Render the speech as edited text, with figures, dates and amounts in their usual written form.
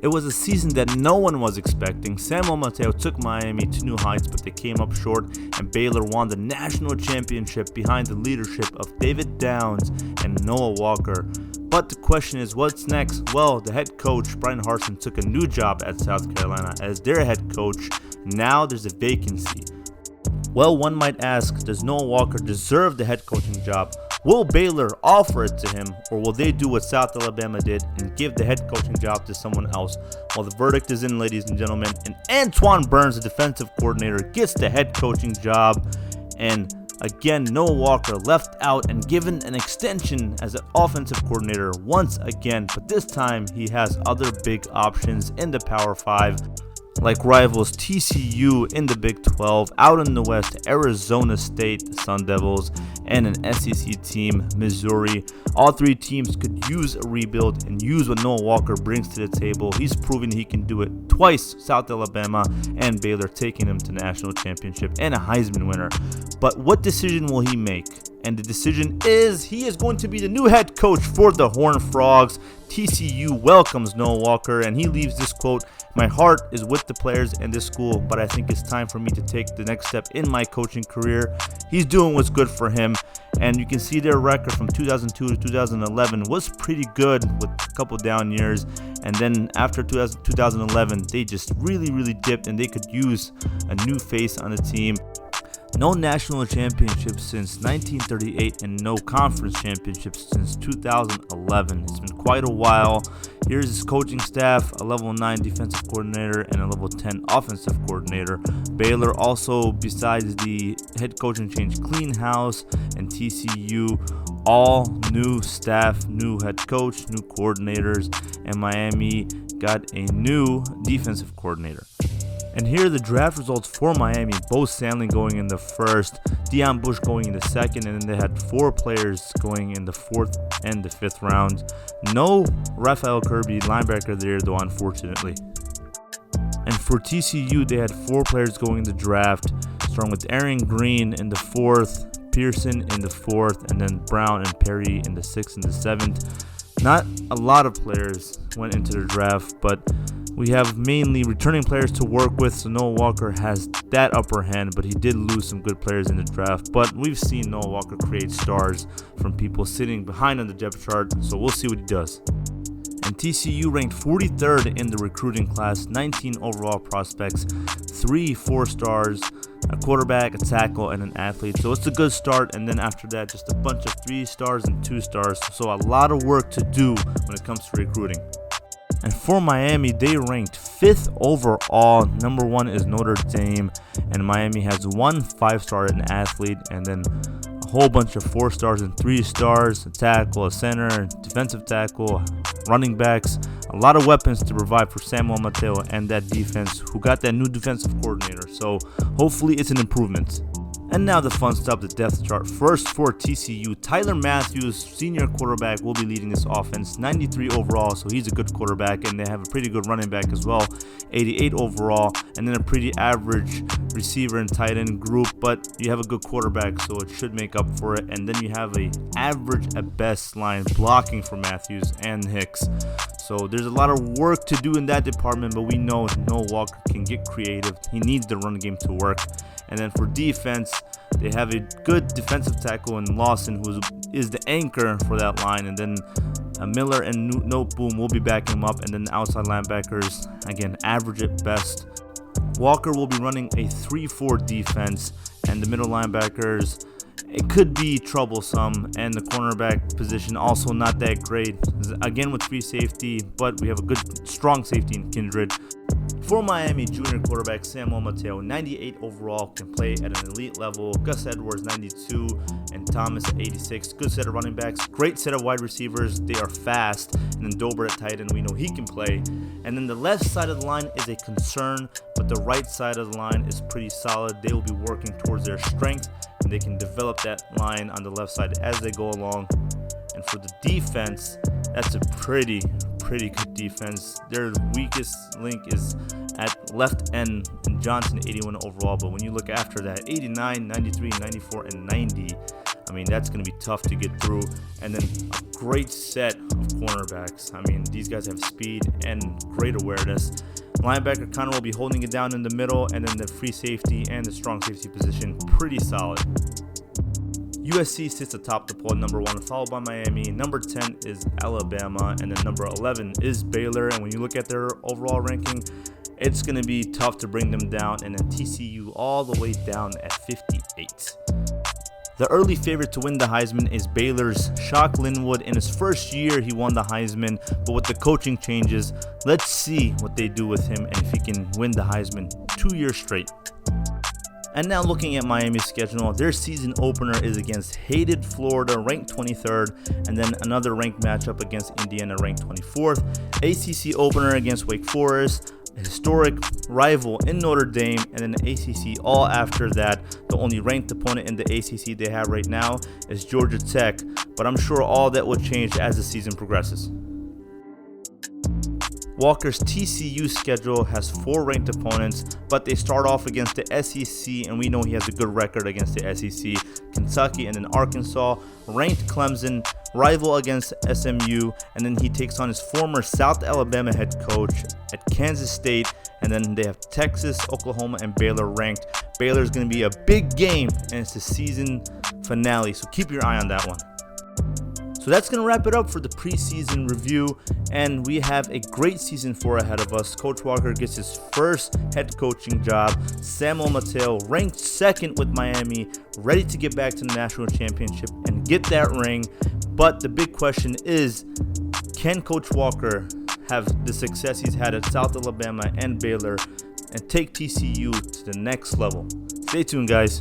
It was a season that no one was expecting. Samuel Mateo took Miami to new heights, but they came up short, and Baylor won the national championship behind the leadership of David Downs and Noah Walker. But the question is, what's next? Well, the head coach, Brian Harsin, took a new job at South Carolina as their head coach. Now there's a vacancy. Well, one might ask, does Noah Walker deserve the head coaching job? Will Baylor offer it to him, or will they do what South Alabama did and give the head coaching job to someone else? Well, the verdict is in, ladies and gentlemen, and Antoine Burns, the defensive coordinator, gets the head coaching job. And again, Noah Walker left out and given an extension as an offensive coordinator once again, but this time he has other big options in the Power 5. Like rivals TCU in the Big 12, out in the West, Arizona State, the Sun Devils, and an SEC team, Missouri. All three teams could use a rebuild and use what Noah Walker brings to the table. He's proven he can do it twice, South Alabama and Baylor, taking him to national championship and a Heisman winner. But what decision will he make? And the decision is he is going to be the new head coach for the Horned Frogs. TCU welcomes Noah Walker, and he leaves this quote: "My heart is with the players and this school, but I think it's time for me to take the next step in my coaching career." He's doing what's good for him, and you can see their record from 2002 to 2011 was pretty good with a couple down years. And then after 2011, they just really dipped, and they could use a new face on the team. No national championships since 1938 and no conference championships since 2011. It's been quite a while. Here's his coaching staff: a level 9 defensive coordinator and a level 10 offensive coordinator. Baylor also, besides the head coaching change, clean house, and TCU, all new staff, new head coach, new coordinators, and Miami got a new defensive coordinator. And here are the draft results for Miami. Bo Sandling going in the first, Deion Bush going in the second, and then they had 4 players going in the 4th and the 5th rounds. No Raphael Kirby, linebacker there though, unfortunately. And for TCU, they had 4 players going in the draft, starting with Aaron Green in the 4th, Pearson in the 4th, and then Brown and Perry in the 6th and the 7th. Not a lot of players went into the draft, but we have mainly returning players to work with, so Noah Walker has that upper hand, but he did lose some good players in the draft. But we've seen Noah Walker create stars from people sitting behind on the depth chart, so we'll see what he does. And TCU ranked 43rd in the recruiting class, 19 overall prospects, 3 4-stars, a quarterback, a tackle, and an athlete. So it's a good start, and then after that, just a bunch of 3 stars and 2 stars. So a lot of work to do when it comes to recruiting. And for Miami, they ranked 5th overall. Number 1 is Notre Dame, and Miami has 1 5-star, an athlete, and then a whole bunch of 4 stars and 3 stars, a tackle, a center, defensive tackle, running backs, a lot of weapons to provide for Samuel Mateo and that defense, who got that new defensive coordinator. So hopefully it's an improvement. And now the fun stuff, the depth chart. First for TCU, Tyler Matthews, senior quarterback, will be leading this offense. 93 overall, so he's a good quarterback, and they have a pretty good running back as well. 88 overall, and then a pretty average receiver and tight end group, but you have a good quarterback, so it should make up for it. And then you have a average at best line blocking for Matthews and Hicks. So there's a lot of work to do in that department, but we know Noah Walker can get creative. He needs the run game to work. And then for defense, they have a good defensive tackle in Lawson, who is the anchor for that line. And then Miller and Noteboom will be backing him up. And then the outside linebackers, again, average at best. Walker will be running a 3-4 defense. And the middle linebackers, it could be troublesome, and the cornerback position also not that great. Again with free safety, but we have a good, strong safety in Kindred. For Miami, junior quarterback Samuel Mateo, 98 overall, can play at an elite level. Gus Edwards, 92, and Thomas at 86. Good set of running backs, great set of wide receivers. They are fast. And then Dober at tight end, we know he can play. And then the left side of the line is a concern, but the right side of the line is pretty solid. They will be working towards their strength, and they can develop that line on the left side as they go along. And for the defense, that's a pretty good defense. Their weakest link is at left end, and Johnson, 81 overall. But when you look after that, 89, 93, 94, and 90, I mean, that's going to be tough to get through. And then a great set of cornerbacks. I mean, these guys have speed and great awareness. Linebacker Connor will be holding it down in the middle, and then the free safety and the strong safety position, pretty solid. USC sits atop the poll at number 1, followed by Miami. Number 10 is Alabama, and then number 11 is Baylor. And when you look at their overall ranking, it's going to be tough to bring them down, and then TCU all the way down at 58. The early favorite to win the Heisman is Baylor's Shock Linwood. In his first year, he won the Heisman, but with the coaching changes, let's see what they do with him and if he can win the Heisman 2 years straight. And now looking at Miami's schedule, their season opener is against hated Florida, ranked 23rd, and then another ranked matchup against Indiana, ranked 24th. ACC opener against Wake Forest, a historic rival in Notre Dame, and then the ACC all after that. The only ranked opponent in the ACC they have right now is Georgia Tech, but I'm sure all that will change as the season progresses. Walker's TCU schedule has 4 ranked opponents, but they start off against the SEC, and we know he has a good record against the SEC. Kentucky and then Arkansas, ranked Clemson, rival against SMU, and then he takes on his former South Alabama head coach at Kansas State, and then they have Texas, Oklahoma, and Baylor ranked. Baylor's going to be a big game, and it's the season finale, so keep your eye on that one. So that's going to wrap it up for the preseason review, and we have a great season 4 ahead of us. Coach Walker gets his first head coaching job. Samuel Mateo ranked 2nd with Miami, ready to get back to the national championship and get that ring. But the big question is, can Coach Walker have the success he's had at South Alabama and Baylor and take TCU to the next level? Stay tuned, guys.